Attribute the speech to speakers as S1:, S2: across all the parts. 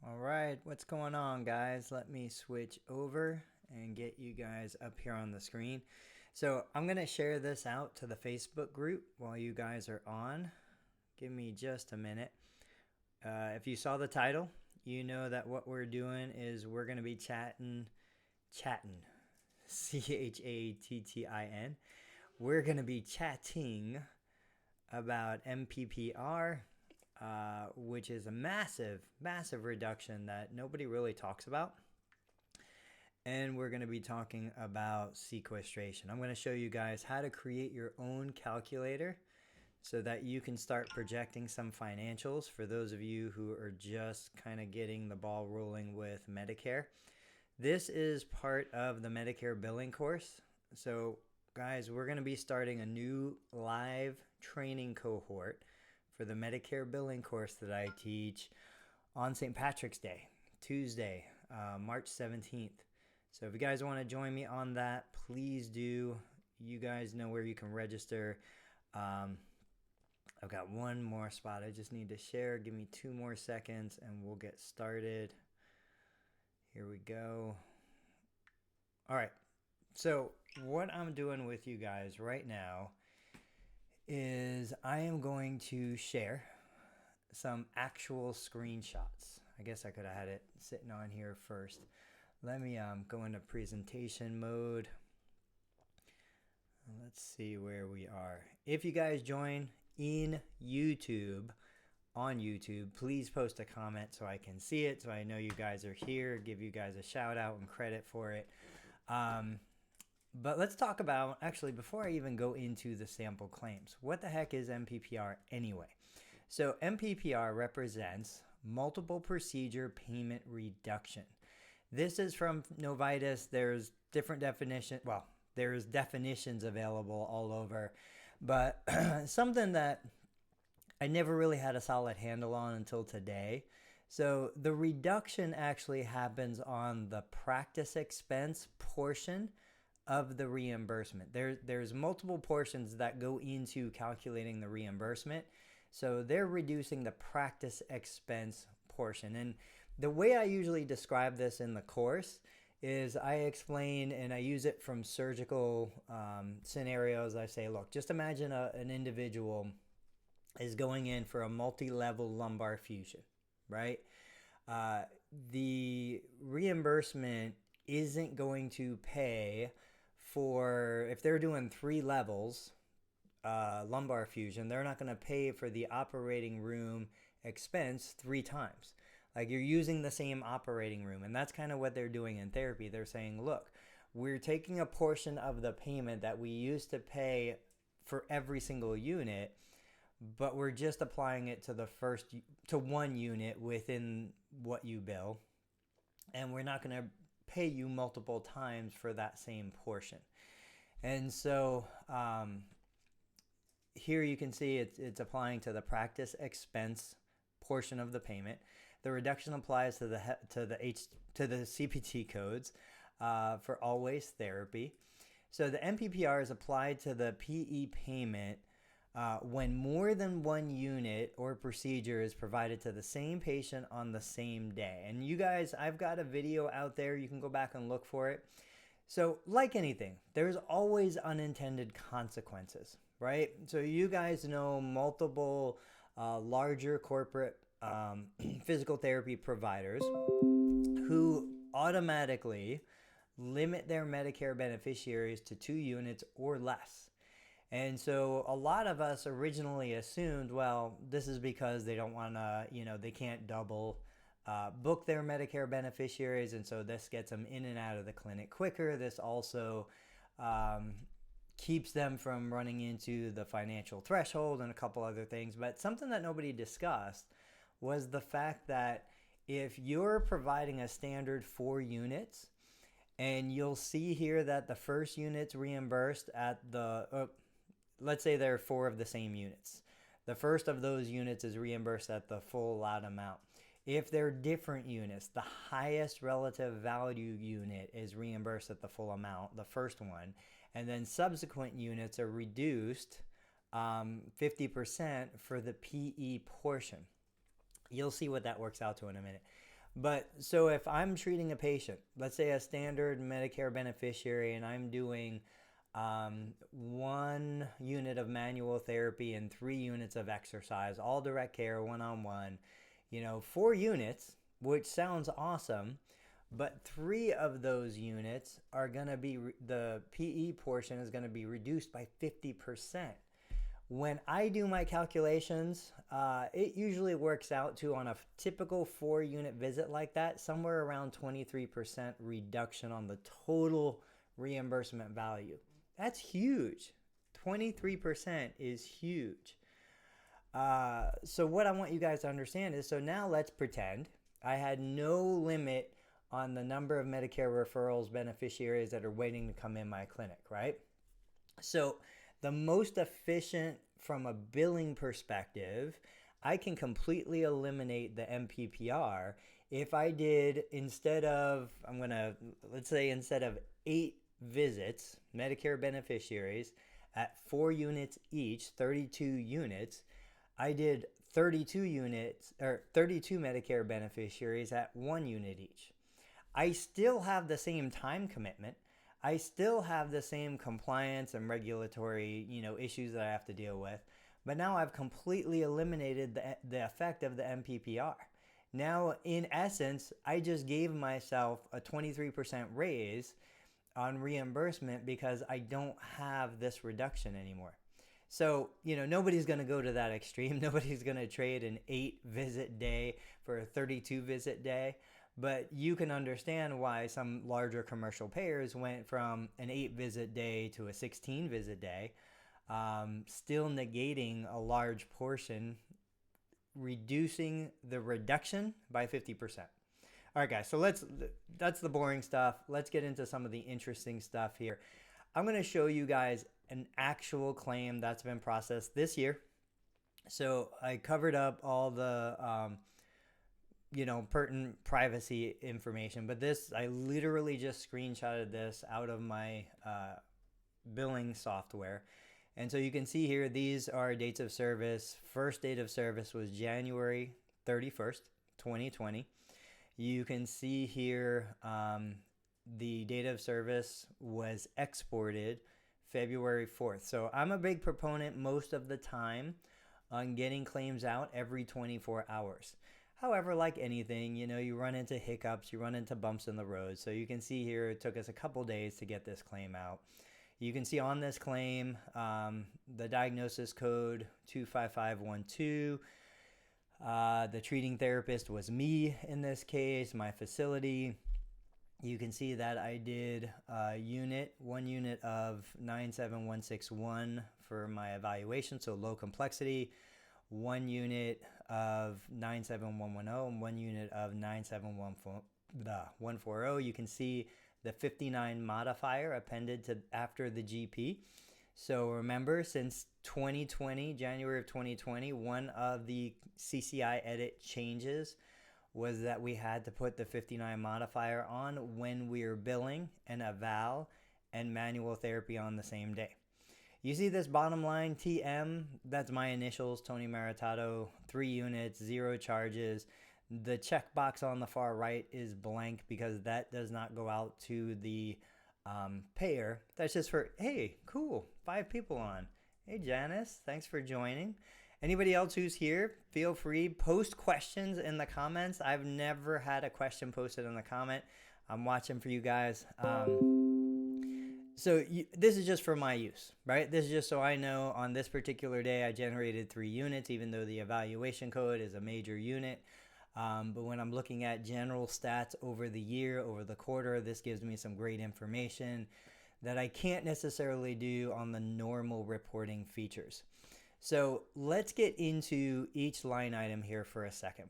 S1: All right, what's going on, guys? Let me switch over and get you guys up here on the screen. So I'm going to share this out to the Facebook group while you guys are on. Give me just a minute. If you saw the title, you know that what we're doing is we're going to be chatting, chattin. We're going to be chatting about MPPR, which is a massive reduction that nobody really talks about. And we're going to be talking about sequestration. I'm going to show you guys how to create your own calculator so that you can start projecting some financials for those of you who are just kind of getting the ball rolling with Medicare. This is part of the Medicare billing course. So guys, we're going to be starting a new live training cohort for the Medicare billing course that I teach on St. Patrick's Day, Tuesday, March 17th. So if you guys want to join me on that, please do. You guys know where you can register. I've got one more spot I just need to share. Give me 2 more seconds and we'll get started. Here we go. All right. So what I'm doing with you guys right now is I am going to share some actual screenshots. I guess I could have had it sitting on here first. Let me go into presentation mode. Let's see where we are. If you guys join in YouTube, on YouTube, please post a comment so I can see it, so I know you guys are here, give you guys a shout out and credit for it. But let's talk about, actually, before I even go into the sample claims, what the heck is MPPR anyway? So MPPR represents multiple procedure payment reduction. This is from Novitas. There's different definitions. Well, there's definitions available all over, but something that I never really had a solid handle on until today. So the reduction actually happens on the practice expense portion of the reimbursement. There's multiple portions that go into calculating the reimbursement. So they're reducing the practice expense portion. And the way I usually describe this in the course is I explain and I use it from surgical scenarios. I say, look, just imagine an individual is going in for a multi-level lumbar fusion, right? The reimbursement isn't going to pay for, if they're doing 3 levels lumbar fusion, they're not going to pay for the operating room expense 3 times. Like, you're using the same operating room, and that's kind of what they're doing in therapy. They're saying, look, we're taking a portion of the payment that we used to pay for every single unit, but we're just applying it to one unit within what you bill, and we're not going to pay you multiple times for that same portion. And so here you can see it's applying to the practice expense portion of the payment. The reduction applies to the CPT codes for always therapy. So the MPPR is applied to the PE payment when more than one unit or procedure is provided to the same patient on the same day. And you guys, I've got a video out there. You can go back and look for it. So like anything, there's always unintended consequences, right? So you guys know multiple larger corporate physical therapy providers who automatically limit their Medicare beneficiaries to 2 units or less. And so a lot of us originally assumed, well, this is because they don't want to, they can't double book their Medicare beneficiaries. And so this gets them in and out of the clinic quicker. This also keeps them from running into the financial threshold and a couple other things. But something that nobody discussed was the fact that if you're providing a standard 4 units, and you'll see here that the first unit's reimbursed at the, let's say there are 4 of the same units. The first of those units is reimbursed at the full allowed amount. If they're different units, the highest relative value unit is reimbursed at the full amount, the first one, and then subsequent units are reduced 50% for the PE portion. You'll see what that works out to in a minute. But so if I'm treating a patient, let's say a standard Medicare beneficiary, and I'm doing 1 unit of manual therapy and 3 units of exercise, all direct care, one-on-one, 4 units, which sounds awesome, but 3 of those units are going to be, the PE portion is going to be reduced by 50%. When I do my calculations, it usually works out to, on a typical 4-unit visit like that, somewhere around 23% reduction on the total reimbursement value. That's huge. 23% is huge. So what I want you guys to understand is, so now let's pretend I had no limit on the number of Medicare referrals beneficiaries that are waiting to come in my clinic, right? So the most efficient from a billing perspective, I can completely eliminate the MPPR if I did, instead of 8 visits, Medicare beneficiaries at 4 units each, 32 units, I did 32 units, or 32 Medicare beneficiaries at 1 unit each. I still have the same time commitment. I still have the same compliance and regulatory, issues that I have to deal with. But now I've completely eliminated the effect of the MPPR. Now, in essence, I just gave myself a 23% raise on reimbursement because I don't have this reduction anymore. So, nobody's going to go to that extreme. Nobody's going to trade an 8-visit day for a 32-visit day. But you can understand why some larger commercial payers went from an 8-visit day to a 16-visit day, still negating a large portion, reducing the reduction by 50%. All right, guys, so that's the boring stuff. Let's get into some of the interesting stuff here. I'm going to show you guys an actual claim that's been processed this year. So I covered up all the pertinent privacy information, but this, I literally just screenshotted this out of my billing software. And so you can see here, these are dates of service. First date of service was January 31st, 2020. You can see here the date of service was exported February 4th. So I'm a big proponent most of the time on getting claims out every 24 hours. However, like anything, you run into hiccups, you run into bumps in the road. So you can see here, it took us a couple days to get this claim out. You can see on this claim, the diagnosis code 25512. The treating therapist was me in this case, my facility. You can see that I did 1 unit of 97161 for my evaluation, so low complexity, 1 unit of 97110, and 1 unit of 97140. You can see the 59 modifier appended to after the GP. So remember, since 2020, January of 2020, one of the CCI edit changes was that we had to put the 59 modifier on when we are billing an eval and manual therapy on the same day. You see this bottom line, TM, that's my initials, Tony Maritato, 3 units, 0 charges. The checkbox on the far right is blank because that does not go out to the payer. That's just for, hey, cool, 5 people on. Hey, Janice, thanks for joining. Anybody else who's here, feel free, post questions in the comments. I've never had a question posted in the comment. I'm watching for you guys. This is just for my use, right? This is just so I know on this particular day I generated 3 units, even though the evaluation code is a major unit. But when I'm looking at general stats over the year, over the quarter, this gives me some great information that I can't necessarily do on the normal reporting features. So let's get into each line item here for a second.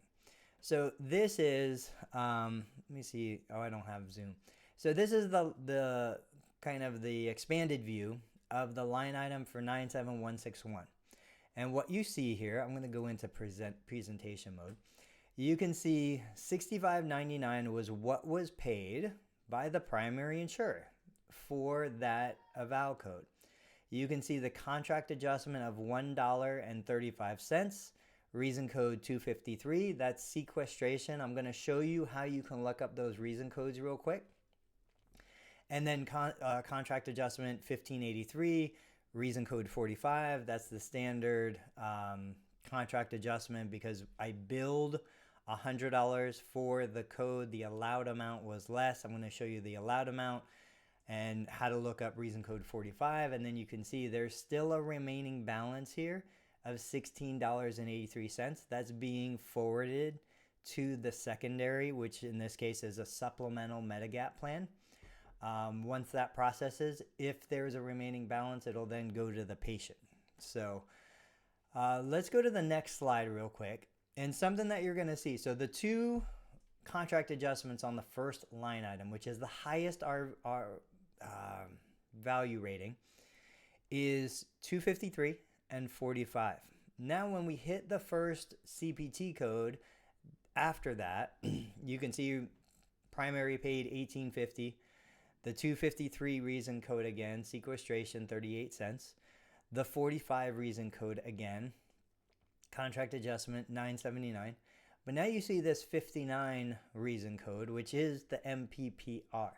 S1: So this is, let me see. Oh, I don't have Zoom. So this is the kind of the expanded view of the line item for 97161. And what you see here, I'm going to go into presentation mode. You can see $65.99 was what was paid by the primary insurer for that eval code. You can see the contract adjustment of $1.35 reason code 253, that's sequestration. I'm going to show you how you can look up those reason codes real quick. And then contract adjustment 1583, reason code 45, that's the standard contract adjustment because I billed $100 for the code. The allowed amount was less. I'm going to show you the allowed amount and how to look up reason code 45. And then you can see there's still a remaining balance here of $16.83. That's being forwarded to the secondary, which in this case is a supplemental Medigap plan. Once that processes, if there's a remaining balance, it'll then go to the patient. So let's go to the next slide real quick. And something that you're going to see. So the two contract adjustments on the first line item, which is the highest our value rating, is 253 and 45. Now when we hit the first CPT code after that, you can see primary paid $18.50. The 253 reason code again, sequestration 38 cents. The 45 reason code again, contract adjustment $9.79. But now you see this 59 reason code, which is the MPPR.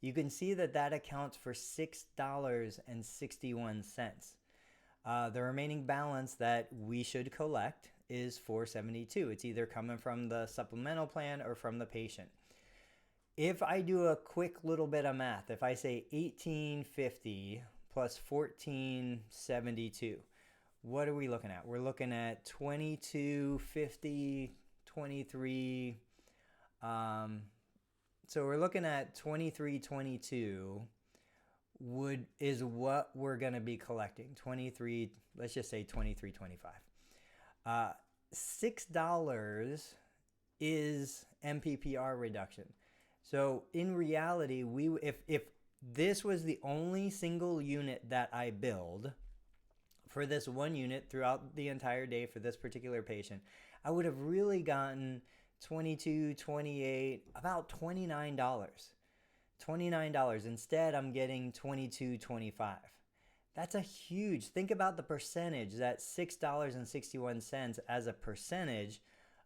S1: You can see that that accounts for $6.61. The remaining balance that we should collect is $4.72. It's either coming from the supplemental plan or from the patient. If I do a quick little bit of math, if I say $18.50 plus $14.72, what are we looking at? We're looking at $22.50, 23. So we're looking at $23.22 is what we're going to be collecting. 23, let's just say $23.25. $6 is MPPR reduction. So in reality, if this was the only single unit that I billed for this one unit throughout the entire day for this particular patient, I would have really gotten $22, $28, about $29. $29. Instead, I'm getting $22.25. That's a huge, think about the percentage, that $6.61 as a percentage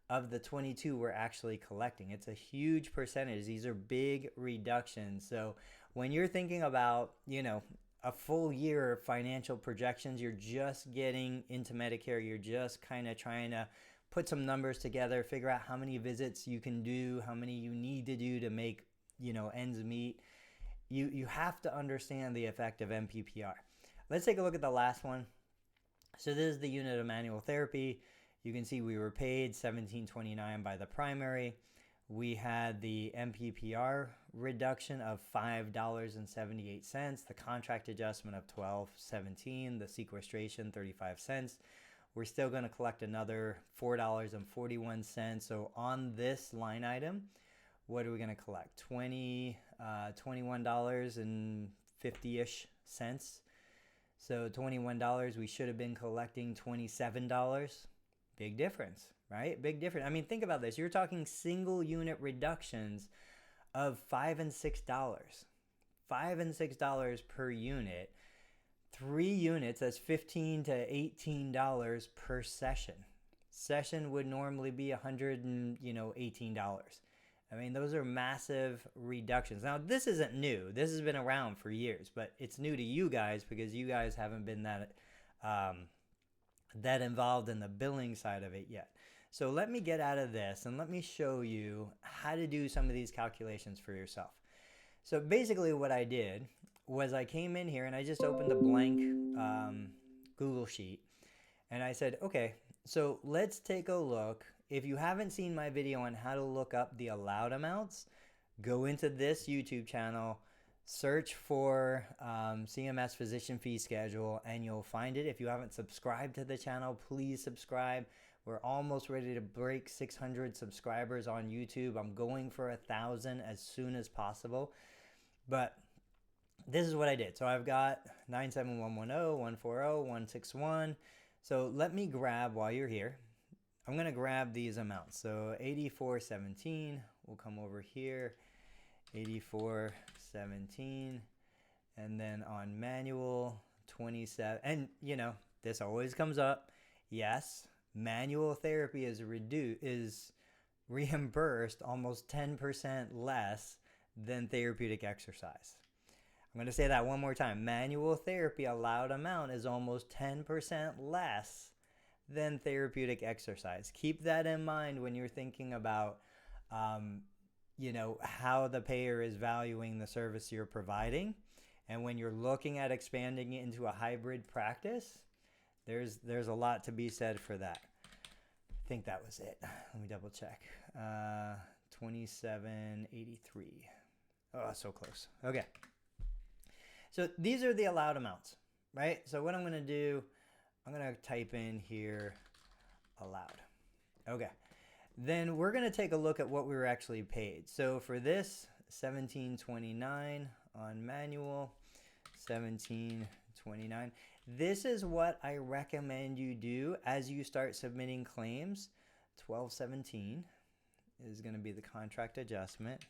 S1: of the 22 we're actually collecting. It's a huge percentage. These are big reductions. So when you're thinking about, a full year of financial projections, you're just getting into Medicare, you're just kind of trying to put some numbers together, figure out how many visits you can do, how many you need to do to make, ends meet. You have to understand the effect of MPPR. Let's take a look at the last one. So this is the unit of manual therapy. You can see we were paid $17.29 by the primary. We had the MPPR reduction of $5.78, the contract adjustment of $12.17, the sequestration 35 cents. We're still going to collect another $4.41. So on this line item, what are we going to collect? $21.50-ish cents. So $21, we should have been collecting $27. Big difference, right? Big difference. I mean, think about this. You're talking single unit reductions of $5 and $6. $5 and $6 per unit. 3 units, that's $15 to $18 per session. Session would normally be $118. I mean, those are massive reductions. Now, this isn't new. This has been around for years, but it's new to you guys because you guys haven't been that involved in the billing side of it yet. So let me get out of this and let me show you how to do some of these calculations for yourself. So basically what I did was I came in here and I just opened a blank Google sheet and I said, okay, so let's take a look. If you haven't seen my video on how to look up the allowed amounts, go into this YouTube channel, search for CMS Physician Fee Schedule, and you'll find it. If you haven't subscribed to the channel, please subscribe. We're almost ready to break 600 subscribers on YouTube. I'm going for 1,000 as soon as possible. But this is what I did. So I've got 97110, 140, 161. So let me grab, while you're here, I'm going to grab these amounts. So 8417, we'll come over here, 8417, and then on manual 27. And this always comes up. Yes, Manual therapy is reimbursed almost 10% less than therapeutic exercise. I'm going to say that one more time. Manual therapy allowed amount is almost 10% less than therapeutic exercise. Keep that in mind when you're thinking about, how the payer is valuing the service you're providing. And when you're looking at expanding it into a hybrid practice, there's a lot to be said for that. I think that was it. Let me double check. 2783. Oh, so close. Okay. So these are the allowed amounts, right? So what I'm going to do, I'm going to type in here allowed. Okay. Then we're going to take a look at what we were actually paid. So for this, $17.29 on manual, $17.29. This is what I recommend you do as you start submitting claims. $12.17 is going to be the contract adjustment.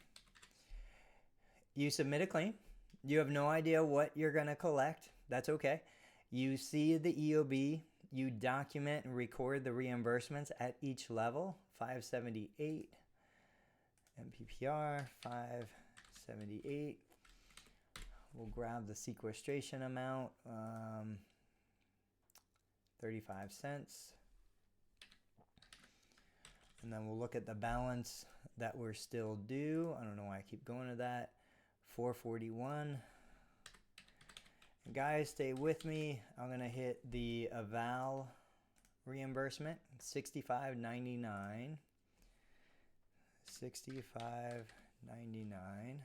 S1: You submit a claim. You have no idea what you're going to collect. That's okay. You see the EOB. You document and record the reimbursements at each level. 578, MPPR, 578. We'll grab the sequestration amount, 35 cents. And then we'll look at the balance that we're still due. I don't know why I keep going to that. 441. And guys, stay with me. I'm going to hit the eval reimbursement, $65.99. $65.99.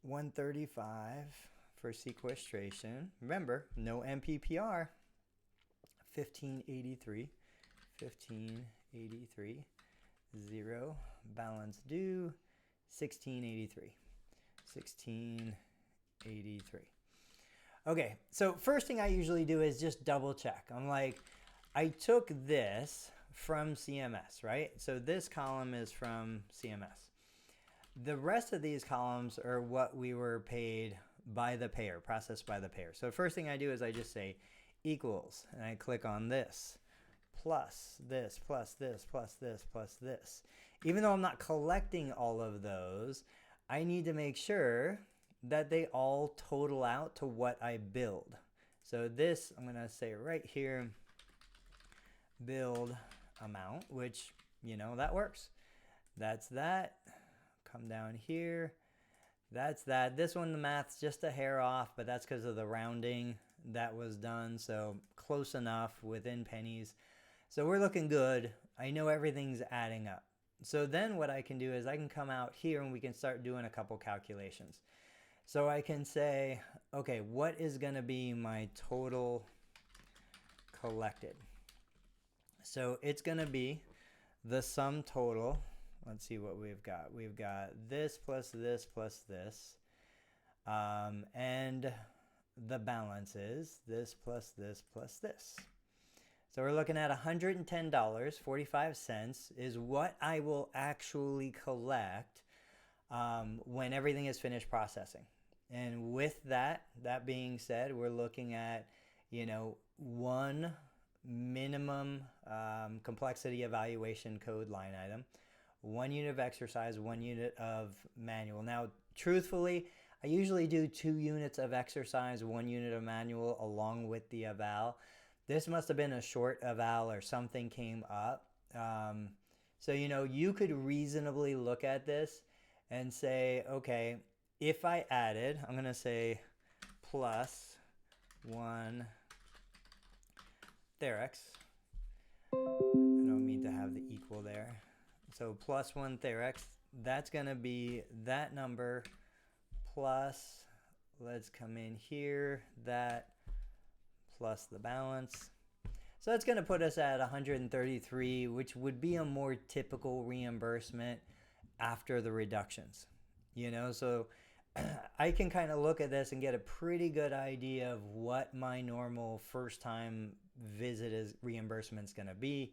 S1: $135 for sequestration. Remember, no MPPR. $15.83. $15.83. Zero. Balance due. $16.83. $16.83. Okay, so first thing I usually do is just double check. I'm like, I took this from CMS, right? So this column is from CMS. The rest of these columns are what we were paid by the payer, processed by the payer. So first thing I do is I just say equals, and I click on this, plus this, plus this, plus this, plus this. Even though I'm not collecting all of those, I need to make sure that they all total out to what I billed. So this, I'm going to say right here, billed amount, which, that works. That's that. Come down here. That's that. This one, the math's just a hair off, but that's because of the rounding that was done. So close enough, within pennies. So we're looking good. I know everything's adding up. So then what I can do is I can come out here and we can start doing a couple calculations. So I can say, okay, what is going to be my total collected? So it's going to be the sum total. Let's see what we've got. We've got this plus this plus this. And the balance is this plus this plus this. So we're looking at $110.45 is what I will actually collect when everything is finished processing. And with that being said, we're looking at, one minimum complexity evaluation code line item, 1 unit of exercise, 1 unit of manual. Now, truthfully, I usually do 2 units of exercise, 1 unit of manual along with the eval. This must have been a short eval or something came up. So, you could reasonably look at this and say, okay, if I added, I'm going to say plus 1 Therex. I don't mean to have the equal there. So plus 1 Therex, that's going to be that number plus, let's come in here, that plus the balance. So that's going to put us at 133, which would be a more typical reimbursement after the reductions. So I can kind of look at this and get a pretty good idea of what my normal first time visit reimbursement is going to be.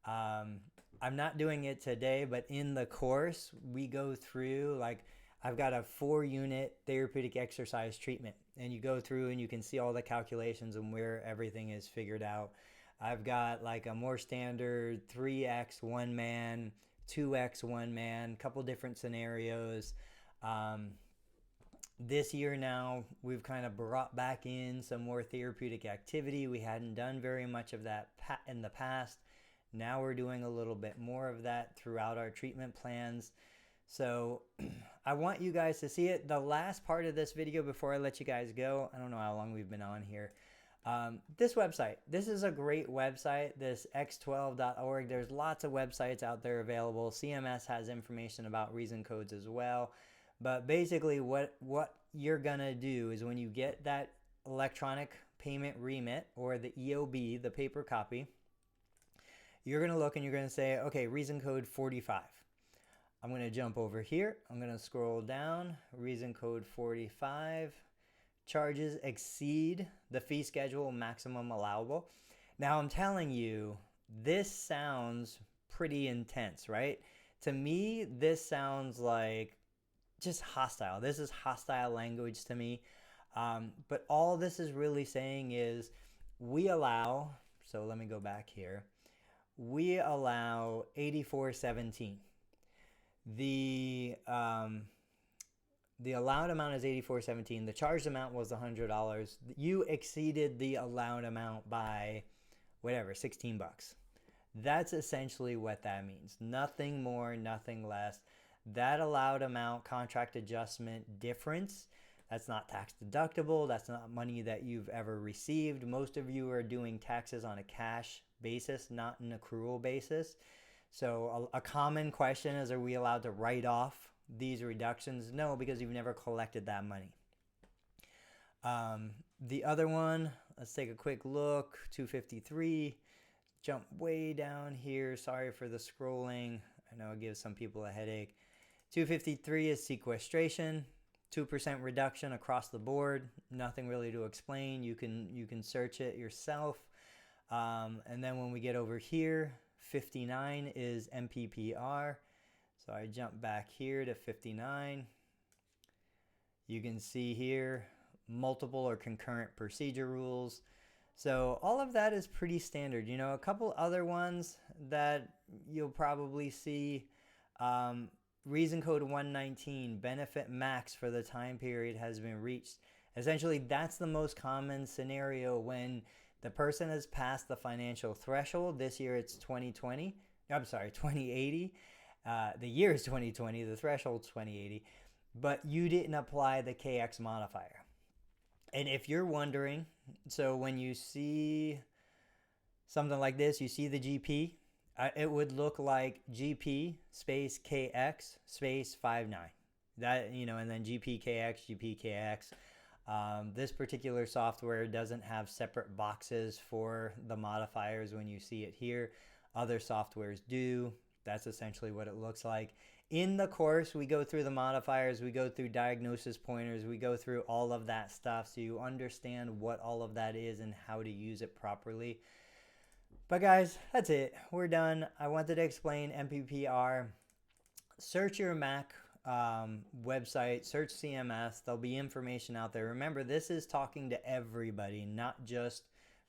S1: I'm not doing it today, but in the course, we go through, like, I've got a 4-unit therapeutic exercise treatment, and you go through and you can see all the calculations and where everything is figured out. I've got like a more standard 3x one man, 2x one man, couple different scenarios. This year now, we've kind of brought back in some more therapeutic activity. We hadn't done very much of that in the past. Now we're doing a little bit more of that throughout our treatment plans. So I want you guys to see it. The last part of this video before I let you guys go, I don't know how long we've been on here. This website, this is a great website, this x12.org. There's lots of websites out there available. CMS has information about reason codes as well. But basically what you're going to do is when you get that electronic payment remit or the EOB, the paper copy, you're going to look and you're going to say, okay, reason code 45. I'm going to jump over here. I'm going to scroll down. Reason code 45. Charges exceed the fee schedule maximum allowable. Now I'm telling you, this sounds pretty intense, right? To me, this sounds like just hostile. This is hostile language to me. But all this is really saying is we allow, so let me go back here. We allow 8417. The allowed amount is 8417. The charged amount was $100. You exceeded the allowed amount by whatever, 16 bucks. That's essentially what that means. Nothing more, nothing less. That allowed amount contract adjustment difference, that's not tax deductible. That's not money that you've ever received. Most of you are doing taxes on a cash basis, not an accrual basis. So a common question is, are we allowed to write off these reductions? No, because you've never collected that money. The other one, let's take a quick look. 253, jump way down here. Sorry for the scrolling. I know it gives some people a headache. 253 is sequestration, 2% reduction across the board. Nothing really to explain. You can search it yourself. And then when we get over here, 59 is MPPR. So I jump back here to 59. You can see here multiple or concurrent procedure rules. So all of that is pretty standard. You know, a couple other ones that you'll probably see, reason code 119, benefit max for the time period has been reached. Essentially, that's the most common scenario when the person has passed the financial threshold. This year it's 2020. I'm sorry, 2080. The year is 2020. The threshold's 2080. But you didn't apply the KX modifier. And if you're wondering, so when you see something like this, you see the GP, it would look like GP space KX space 59. That, you know, and then GPKX, GPKX. This particular software doesn't have separate boxes for the modifiers when you see it here. Other softwares do. That's essentially what it looks like. In the course, we go through the modifiers, we go through diagnosis pointers, we go through all of that stuff so you understand what all of that is and how to use it properly. But guys, that's it. We're done. I wanted to explain MPPR. Search your Mac website, search CMS. There'll be information out there. Remember, this is talking to everybody, not just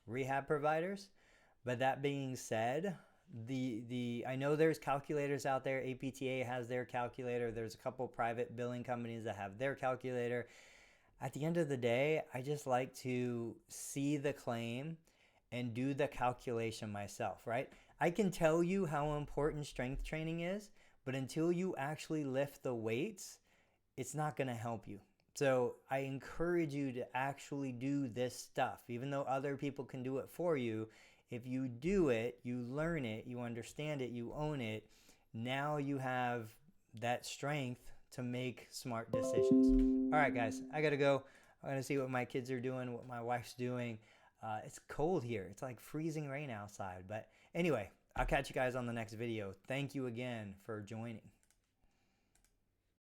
S1: rehab providers. But that being said, I know there's calculators out there. APTA has their calculator. There's a couple private billing companies that have their calculator. At the end of the day, I just like to see the claim and do the calculation myself, right? I can tell you how important strength training is, but until you actually lift the weights, it's not going to help you. So I encourage you to actually do this stuff. Even though other people can do it for you, if you do it, you learn it, you understand it, you own it, now you have that strength to make smart decisions. All right, guys, I got to go. I'm going to see what my kids are doing, what my wife's doing. It's cold here. It's like freezing rain outside. But anyway, I'll catch you guys on the next video. Thank you again for joining.